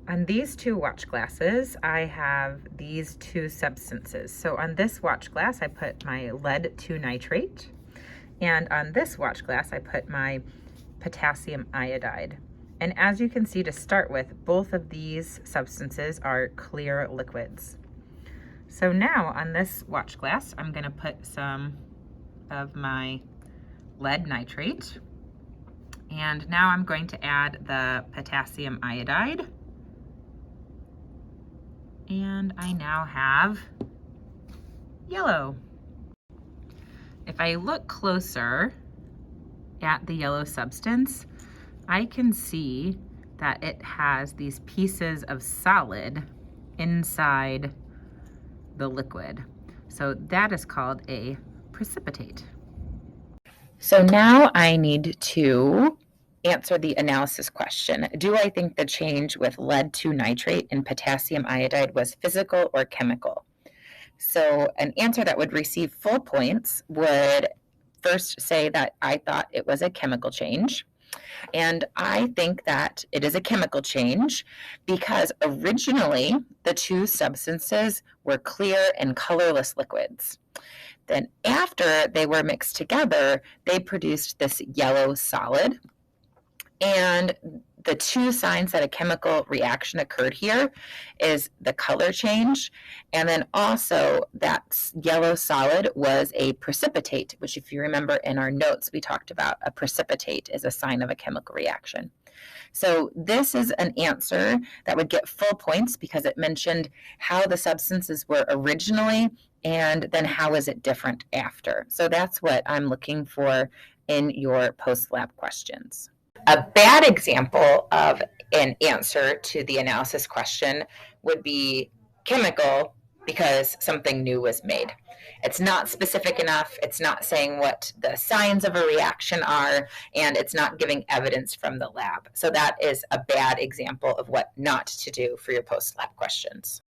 On these two watch glasses, I have these two substances. So on this watch glass, I put my lead 2 nitrate, and on this watch glass, I put my potassium iodide. And as you can see to start with, both of these substances are clear liquids. So now on this watch glass, I'm going to put some of my lead nitrate, and now I'm going to add the potassium iodide. And I now have yellow. If I look closer at the yellow substance, I can see that it has these pieces of solid inside the liquid. So that is called a precipitate. So now I need to answer the analysis question. Do I think the change with lead 2 nitrate and potassium iodide was physical or chemical? So an answer that would receive full points would first say that I thought it was a chemical change. And I think that it is a chemical change because originally the two substances were clear and colorless liquids. Then after they were mixed together, they produced this yellow solid. And the two signs that a chemical reaction occurred here is the color change, and then also that yellow solid was a precipitate, which if you remember in our notes, we talked about a precipitate is a sign of a chemical reaction. So this is an answer that would get full points because it mentioned how the substances were originally and then how is it different after. So that's what I'm looking for in your post-lab questions. A bad example of an answer to the analysis question would be chemical because something new was made. It's not specific enough, it's not saying what the signs of a reaction are, and it's not giving evidence from the lab. So that is a bad example of what not to do for your post-lab questions.